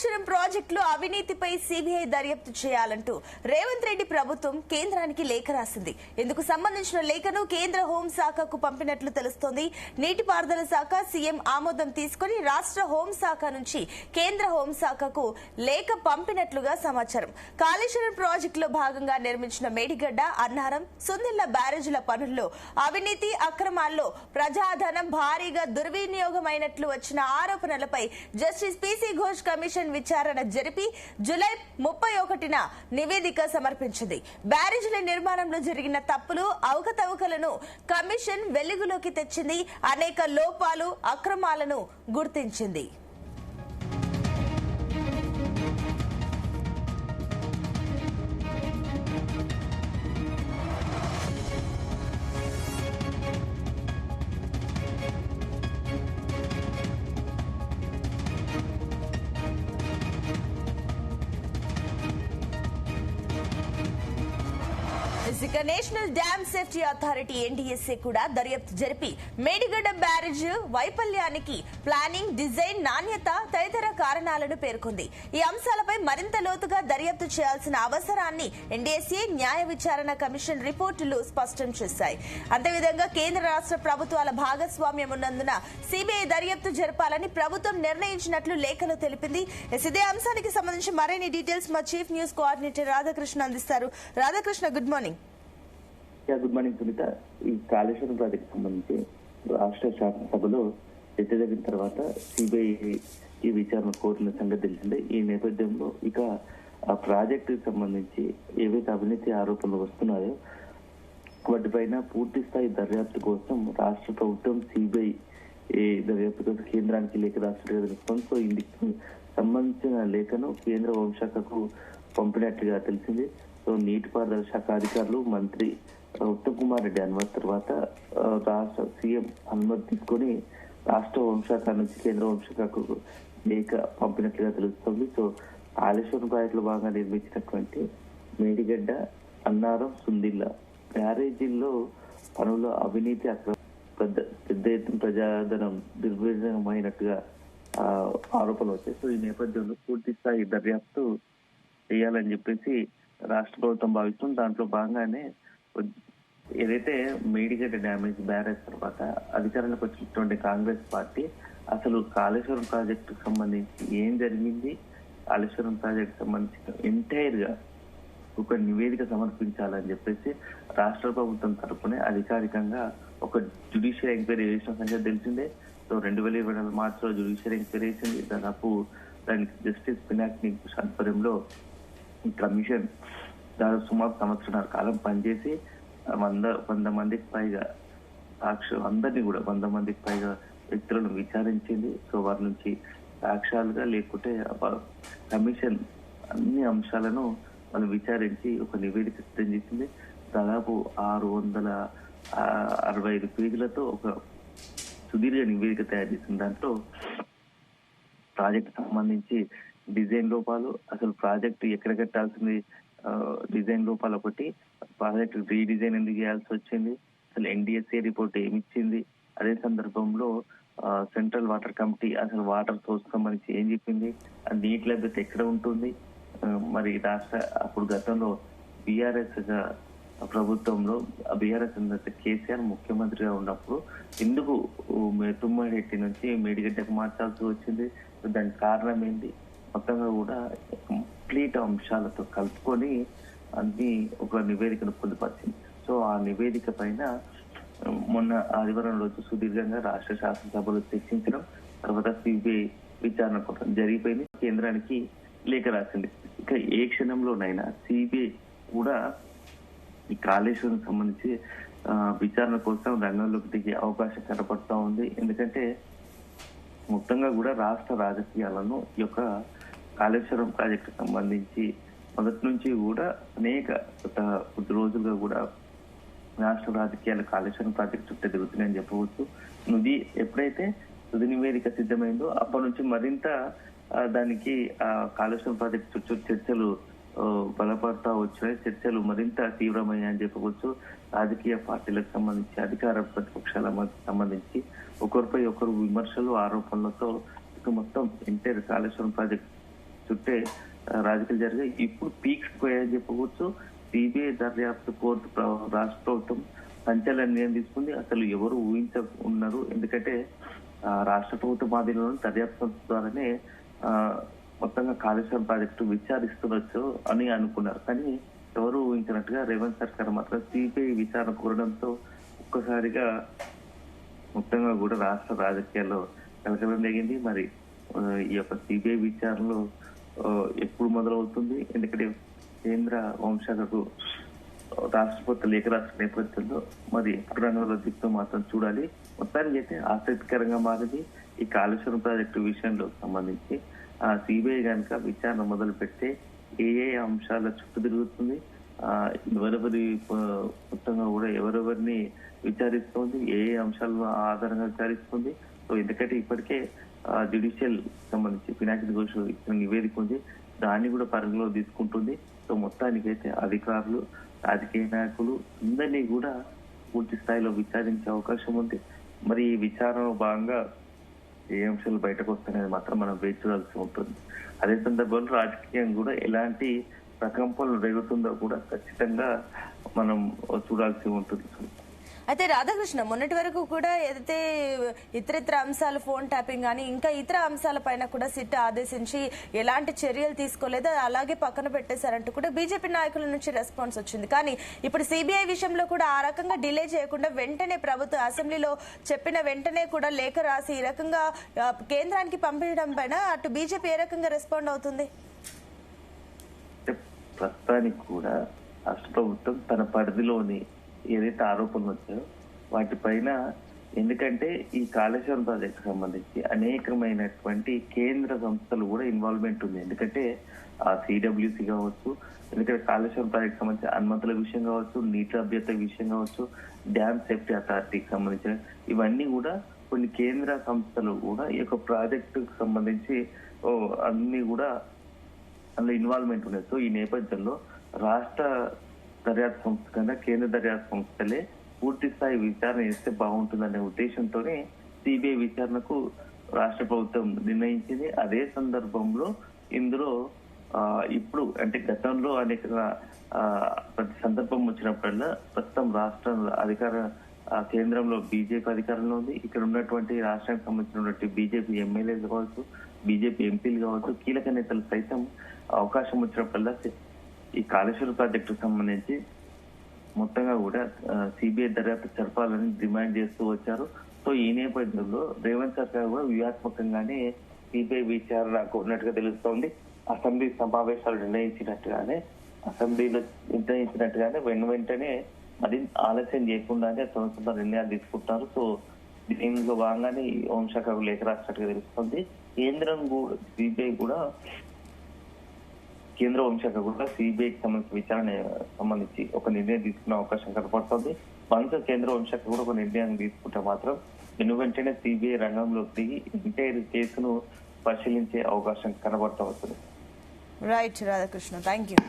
కాళేశ్వరం ప్రాజెక్టులో అవినీతిపై సిబిఐ దర్యాప్తు చేయాలంటూ రేవంత్ రెడ్డి ప్రభుత్వం కేంద్రానికి లేఖ రాసింది. ఇందుకు సంబంధించిన లేఖను కేంద్ర హోంశాఖకు పంపినట్లు తెలుస్తోంది. నీటిపారుదల శాఖ సీఎం ఆమోదం తీసుకుని రాష్ట్ర హోంశాఖ నుంచి కేంద్ర హోంశాఖకు లేఖ పంపినట్లుగా సమాచారం. కాళేశ్వరం ప్రాజెక్టులో భాగంగా నిర్మించిన మేడిగడ్డ, అన్నారం, సుందిళ్ల బ్యారేజీల పనుల్లో అవినీతి అక్రమాల్లో ప్రజాధనం భారీగా దుర్వినియోగమైనట్లు వచ్చిన ఆరోపణలపై జస్టిస్ పీసీ ఘోష్ కమిషన్ విచారణ జరిపి జూలై 31న నివేదిక సమర్పించింది. బ్యారేజీల నిర్మాణంలో జరిగిన తప్పులు, అవకతవకలను కమిషన్ వెలుగులోకి తెచ్చింది. అనేక లోపాలు, అక్రమాలను గుర్తించింది. National dam safety authority NDSA కూడా దర్యాప్తు జరిపి మేడిగడ్డ బ్యారేజ్ వైఫల్యానికి ప్లానింగ్, డిజైన్, నాణ్యత తదితర కారణాలను పేర్కొంది. ఈ అంశాలపై మరింత లోతుగా దర్యాప్తు చేయాల్సిన అవసరాన్ని ఎన్డీఎస్ఏ న్యాయ విచారణ కమిషన్ రిపోర్టులు స్పష్టం చేశాయి. అంతేవిధంగా కేంద్ర రాష్ట్ర ప్రభుత్వాల భాగస్వామ్యం ఉన్నందున సిబిఐ దర్యాప్తు జరపాలని ప్రభుత్వం నిర్ణయించినట్లు లేఖలో తెలిపింది. ఇదే అంశానికి సంబంధించి మరిన్ని డీటెయిల్స్ మా చీఫ్ న్యూస్ కోఆర్డినేటర్ రాధాకృష్ణ అందిస్తారు. Radhakrishna, good morning. Good morning Sunitha. ఈ కాళేశ్వరం ప్రాజెక్ట్ సంబంధించి రాష్ట్ర శాసనసభలో చర్చ జరిగిన తర్వాత సిబిఐ ఈ విచారణ కోరిన సంగతి తెలిసిందే. ఈ నేపథ్యంలో ఇక ఆ ప్రాజెక్టు సంబంధించి ఏవైతే అవినీతి ఆరోపణలు వస్తున్నాయో వాటిపైన పూర్తి స్థాయి దర్యాప్తు కోసం రాష్ట్ర ప్రభుత్వం సిబిఐ దర్యాప్తు కోసం కేంద్రానికి లేఖ రాసినట్టుగా తెలుస్తుంది. సో ఇందుకు సంబంధించిన లేఖను కేంద్ర హోంశాఖకు పంపినట్లుగా తెలిసింది. సో నీటిపారుదల శాఖ అధికారులు, మంత్రి ఉత్తమ్ కుమార్ రెడ్డి అనుమతి తర్వాత రాష్ట్ర సీఎం అనుమతి తీసుకొని రాష్ట్ర హోంశాఖ నుంచి కేంద్ర హోంశాఖకు లేఖ పంపినట్లుగా తెలుస్తుంది. సో కాళేశ్వరం ప్రాజెక్టులో భాగంగా నిర్మించినటువంటి మేడిగడ్డ, అన్నారం, సుందిళ్ల బ్యారేజీల్లో పనుల్లో అవినీతి పెద్ద ఎత్తున ప్రజాధనం దుర్వినియోగమైనట్టుగా ఆరోపణలు వచ్చాయి. సో ఈ నేపథ్యంలో పూర్తి స్థాయి దర్యాప్తు చేయాలని చెప్పేసి రాష్ట్ర ప్రభుత్వం భావిస్తుంది. దాంట్లో భాగంగానే ఏదైతే మేడిగడ్డ డ్యామేజ్ బ్యారేజ్ తర్వాత అధికారంలోకి వచ్చినటువంటి కాంగ్రెస్ పార్టీ అసలు కాళేశ్వరం ప్రాజెక్టు సంబంధించి ఏం జరిగింది, కాళేశ్వరం ప్రాజెక్టు సంబంధించి ఎంటైర్ గా ఒక నివేదిక సమర్పించాలని చెప్పేసి రాష్ట్ర ప్రభుత్వం తరఫునే అధికారికంగా ఒక జ్యుడిషియల్ ఎంక్వైరీ చేసిన సంగతి తెలిసిందే. సో 2024 మార్చిలో జ్యుడిషియల్ ఎంక్వైరీ చేసింది. దాదాపు దానికి జస్టిస్ పినాకిని ఆధ్వర్యంలో ఈ కమిషన్ దాదాపు సుమారు సంవత్సరాల కాలం పనిచేసి 100 మందికి పైగా అందరినీ కూడా 100 మందికి పైగా వ్యక్తులను విచారించింది. సో వారి నుంచి సాక్ష్యాలుగా లేకుంటే కమిషన్ అన్ని అంశాలను మనం విచారించి ఒక నివేదిక సిద్ధం చేసింది. దాదాపు 665 పేజీలతో ఒక సుదీర్ఘ నివేదిక తయారు చేసింది. దాంట్లో ప్రాజెక్ట్ సంబంధించి డిజైన్ లోపాలు, అసలు ప్రాజెక్టు ఎక్కడ కట్టాల్సింది, డిజైన్ లోపాలు ఒకటి, ప్రాజెక్ట్ రీడిజైన్ ఎందుకు చేయాల్సి వచ్చింది, అసలు ఎన్డీఎస్ఏ రిపోర్ట్ ఏమిచ్చింది, అదే సందర్భంలో సెంట్రల్ వాటర్ కమిటీ అసలు వాటర్ సోర్స్ సంబంధించి ఏం చెప్పింది, నీటి లభ్యత ఎక్కడ ఉంటుంది, మరి రాష్ట్ర అప్పుడు గతంలో బీఆర్ఎస్ ప్రభుత్వంలో బీఆర్ఎస్ కేసీఆర్ ముఖ్యమంత్రిగా ఉన్నప్పుడు ఎందుకు తుమ్మరెడ్డి నుంచి మేడిగడ్డకు మార్చాల్సి వచ్చింది, దానికి కారణం ఏంటి, మొత్తంగా కూడా కంప్లీట్ అంశాలతో కలుపుకొని అన్ని ఒక నివేదికను పొందుపరిచింది. సో ఆ నివేదిక పైన మొన్న ఆదివారం రోజు సుదీర్ఘంగా రాష్ట్ర శాసనసభలో చర్చించడం, తర్వాత సిబిఐ విచారణ కోసం జరిగిపోయింది. కేంద్రానికి లేఖ రాసింది. ఇక ఏ క్షణంలోనైనా సిబిఐ కూడా ఈ కాళేశ్వరం సంబంధించి విచారణ కోసం రంగంలోకి దిగే అవకాశం కనపడుతూ ఉంది. ఎందుకంటే మొత్తంగా కూడా రాష్ట్ర రాజకీయాలను ఈ యొక్క కాళేశ్వరం ప్రాజెక్టు సంబంధించి మొదటి నుంచి కూడా అనేక కొద్ది రోజులుగా కూడా రాష్ట్ర రాజకీయాలు కాళేశ్వరం ప్రాజెక్టు చుట్టూ తిరుగుతున్నాయని చెప్పవచ్చు. ఇది ఎప్పుడైతే తుది నివేదిక సిద్ధమైందో అప్పటి నుంచి మరింత దానికి కాళేశ్వరం ప్రాజెక్టు చుట్టూ చర్చలు బలపడతా వచ్చాయి. చర్చలు మరింత తీవ్రమయ్యాయని చెప్పవచ్చు. రాజకీయ పార్టీలకు సంబంధించి, అధికార ప్రతిపక్షాలకు సంబంధించి ఒకరిపై ఒకరు విమర్శలు, ఆరోపణలతో ఇక మొత్తం ఎంటైర్ కాళేశ్వరం ప్రాజెక్ట్ చుట్టే రాజకీయాలు జరిగాయి. ఇప్పుడు పీక్స్ పోయాయని చెప్పవచ్చు. సిబిఐ దర్యాప్తు కోర్టు రాష్ట్ర ప్రభుత్వం సంచలన నిర్ణయం తీసుకుంది. అసలు ఎవరు ఉన్నారు, ఎందుకంటే రాష్ట్ర ప్రభుత్వం ఆధీనంలో దర్యాప్తు సంస్థ ద్వారానే మొత్తంగా కాళేశ్వరం ప్రాజెక్టు విచారిస్తుండొచ్చు అని అనుకున్నారు. కానీ ఎవరు ఊహించినట్టుగా రేవంత్ సర్కార్ మాత్రం సిబిఐ విచారణ కోరడంతో ఒక్కసారిగా మొత్తంగా కూడా రాష్ట్ర రాజకీయాల్లో కలకలం జరిగింది. మరి ఈ యొక్క సిబిఐ విచారణలో ఎప్పుడు మొదలవుతుంది, ఎందుకంటే కేంద్ర హోంశాఖకు రాష్ట్ర ప్రభుత్వ లేఖ రాష్ట్ర నేపథ్యంలో మరి ఎప్పుడు రంగంలో దిక్కు మాత్రం చూడాలి. మొత్తానికి అయితే ఆసక్తికరంగా మారింది ఈ కాళేశ్వరం ప్రాజెక్టు విషయంలో సంబంధించి. సిబిఐ కనుక విచారణ మొదలు పెడితే ఏ అంశాల చుట్టూ తిరుగుతుంది, ఎవరెవరి మొత్తంగా కూడా ఎవరెవరిని విచారిస్తుంది, ఏ అంశాలను ఆధారంగా విచారిస్తుంది. సో ఎందుకంటే ఇప్పటికే జ్యుడిషియల్ సంబంధించి పినాకిని ఘోష్ ఇచ్చిన నివేదిక ఉంది, దాన్ని కూడా పరిగణలో తీసుకుంటుంది. సో మొత్తానికైతే అధికారులు, రాజకీయ నాయకులు అందరినీ కూడా పూర్తి స్థాయిలో విచారించే అవకాశం ఉంది. మరి ఈ విచారణలో భాగంగా ఏ అంశాలు బయటకు వస్తాయనేది మాత్రం మనం వేచి చూడాల్సి ఉంటుంది. అదే సందర్భంలో రాజకీయం కూడా ఎలాంటి ప్రకంపనలు రేగుతుందో కూడా ఖచ్చితంగా మనం చూడాల్సి ఉంటుంది. అయితే రాధాకృష్ణ, మొన్నటి వరకు కూడా ఏదైతే ఇతరితర అంశాలు, ఫోన్ ట్యాపింగ్ కానీ ఇంకా ఇతర అంశాల పైన కూడా సిట్ ఆదేశించి ఎలాంటి చర్యలు తీసుకోలేదు, అలాగే పక్కన పెట్టేశారంటూ కూడా బీజేపీ నాయకుల నుంచి రెస్పాన్స్ వచ్చింది. కానీ ఇప్పుడు సిబిఐ విషయంలో కూడా ఆ రకంగా డిలే చేయకుండా వెంటనే ప్రభుత్వ అసెంబ్లీలో చెప్పిన వెంటనే కూడా లేఖ రాసి ఈ రకంగా కేంద్రానికి పంపించడం పైన అటు బీజేపీ ఏ రకంగా రెస్పాండ్ అవుతుంది? ప్రస్తుతానికి కూడా రాష్ట్ర ప్రభుత్వం తన పరిధిలోని ఏదైతే ఆరోపణలు వచ్చాయో వాటిపైన, ఎందుకంటే ఈ కాళేశ్వరం ప్రాజెక్టు సంబంధించి అనేకమైనటువంటి కేంద్ర సంస్థలు కూడా ఇన్వాల్వ్మెంట్ ఉంది. ఎందుకంటే సిడబ్ల్యూసి కావచ్చు, ఎందుకంటే కాళేశ్వరం ప్రాజెక్టు సంబంధించి అనుమతుల విషయం కావచ్చు, నీటి లభ్యత విషయం కావచ్చు, డ్యామ్ సేఫ్టీ అథారిటీకి సంబంధించిన ఇవన్నీ కూడా కొన్ని కేంద్ర సంస్థలు కూడా ఈ యొక్క ప్రాజెక్టుకు సంబంధించి అన్ని కూడా అందులో ఇన్వాల్వ్మెంట్ ఉన్నాయి. సో ఈ నేపథ్యంలో రాష్ట్ర దర్యాప్తు సంస్థ కన్నా కేంద్ర దర్యాప్తు సంస్థలే పూర్తి స్థాయి విచారణ చేస్తే బాగుంటుందనే ఉద్దేశంతోనే సిబిఐ విచారణకు రాష్ట్ర ప్రభుత్వం నిర్ణయించింది. అదే సందర్భంలో ఇందులో ఇప్పుడు అంటే గతంలో అనేక ప్రతి సందర్భం వచ్చినప్పుడల్లా ప్రస్తుతం రాష్ట్ర అధికార కేంద్రంలో బీజేపీ అధికారంలో ఉంది. ఇక్కడ ఉన్నటువంటి రాష్ట్రానికి సంబంధించినటువంటి బీజేపీ ఎమ్మెల్యేలు కావచ్చు, బీజేపీ ఎంపీలు కావచ్చు, కీలక నేతలు సైతం అవకాశం వచ్చినప్పుడల్లా ఈ కాళేశ్వరం ప్రాజెక్టుకు సంబంధించి మొత్తంగా కూడా సిబిఐ దర్యాప్తు జరపాలని డిమాండ్ చేస్తూ వచ్చారు. సో ఈ నేపథ్యంలో రేవంత్ సర్కార్ కూడా వ్యూహాత్మకంగానే సిబిఐ విచారణకు ఉన్నట్టుగా తెలుస్తోంది. అసెంబ్లీ సమావేశాలు నిర్ణయించినట్టుగానే వెంటనే అది ఆలస్యం చేయకుండానే తొందర నిర్ణయాలు తీసుకుంటున్నారు. సో దీనిలో భాగంగానే హోంశాఖకు లేఖ రాసినట్టుగా తెలుస్తోంది. కేంద్ర హోంశాఖ కూడా సిబిఐకి సంబంధించిన విచారణ సంబంధించి ఒక నిర్ణయం తీసుకునే అవకాశం కనపడుతుంది. వన్స్ కేంద్ర హోంశాఖ కూడా ఒక నిర్ణయం తీసుకుంటే మాత్రం వెంటనే సిబిఐ రంగంలోకి దిగి ఎంటైర్ కేసును పరిశీలించే అవకాశం కనబడుతూ వస్తుంది. Right Radhakrishna, thank you.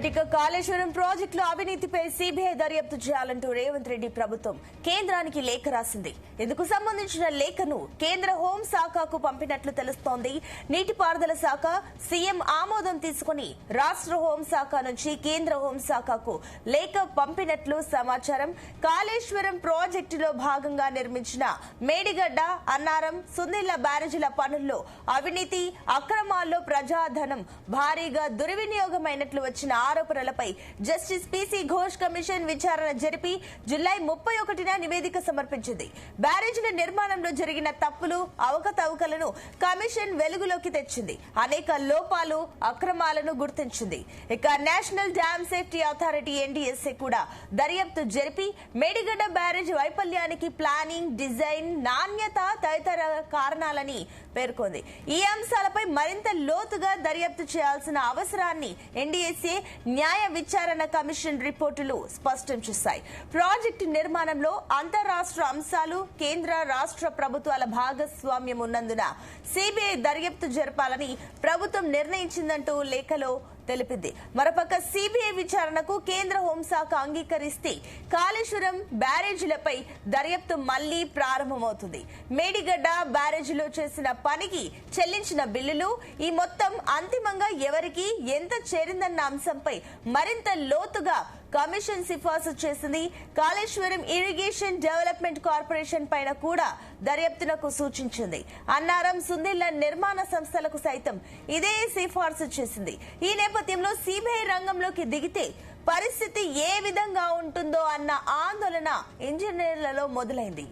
ఇక కాళేశ్వరం ప్రాజెక్టులో అవినీతిపై సిబిఐ దర్యాప్తు చేయాలంటూ రేవంత్ రెడ్డి ప్రభుత్వం కేంద్రానికి లేఖ రాసింది. ఇందుకు సంబంధించిన లేఖను కేంద్ర హోంశాఖకు పంపినట్లు తెలుస్తోంది. నీటిపారుదల శాఖ సీఎం ఆమోదం తీసుకుని రాష్ట్ర హోంశాఖ నుంచి కేంద్ర హోంశాఖకు లేఖ పంపినట్లు సమాచారం. కాళేశ్వరం ప్రాజెక్టులో భాగంగా నిర్మించిన మేడిగడ్డ, అన్నారం, సుందిళ్ల బ్యారేజీల పనుల్లో అవినీతి, అక్రమాల్లో ప్రజాధనం భారీగా దుర్వినియోగమైనట్లు వచ్చిన ఆరోపణలపై జస్టిస్ పిసి ఘోష్ కమిషన్ విచారణ జరిపి జూలై 31న నివేదిక సమర్పించింది. బ్యారేజీల నిర్మాణంలో జరిగిన తప్పులు, అవకతవకలను కమిషన్ వెలుగులోకి తెచ్చింది. అనేక లోపాలు, అక్రమాలను గుర్తించింది. ఇక national dam safety authority NDSA కూడా దర్యాప్తు జరిపి మేడిగడ్డ బ్యారేజ్ వైఫల్యానికి ప్లానింగ్, డిజైన్, నాణ్యత తదితర కారణాలని పేర్కొంది. ఈ అంశాలపై మరింత లోతుగా దర్యాప్తు చేయాల్సిన అవసరాన్ని ఎన్డీఎస్ఏ న్యాయ విచారణ కమిషన్ రిపోర్టులు స్పష్టం చేశాయి. ప్రాజెక్టు నిర్మాణంలో అంతరాష్ట్ర అంశాలు, కేంద్ర రాష్ట్ర ప్రభుత్వాల భాగస్వామ్యం ఉన్నందున సిబిఐ దర్యాప్తు జరపాలని ప్రభుత్వం నిర్ణయించిందంటూ లేఖలో తెలిపింది. మరోపక్క సిబిఐ విచారణకు కేంద్ర హోంశాఖ అంగీకరిస్తే కాళేశ్వరం బ్యారేజీలపై దర్యాప్తు మళ్లీ ప్రారంభమవుతుంది. మేడిగడ్డ బ్యారేజీలో చేసిన పనికి చెల్లించిన బిల్లులు, ఈ మొత్తం అంతిమంగా ఎవరికి ఎంత చేరిందన్న అంశంపై మరింత లోతుగా కమిషన్ సిఫార్సు చేసింది. కాళేశ్వరం ఇరిగేషన్ డెవలప్మెంట్ కార్పొరేషన్ పైన కూడా దర్యాప్తునకు సూచించింది. అన్నారం, సుందిళ్ల నిర్మాణ సంస్థలకు సైతం ఇదే సిఫార్సు చేసింది. ఈ నేపథ్యంలో సిబిఐ రంగంలోకి దిగితే పరిస్థితి ఏ విధంగా ఉంటుందో అన్న ఆందోళన ఇంజనీర్లలో మొదలైంది.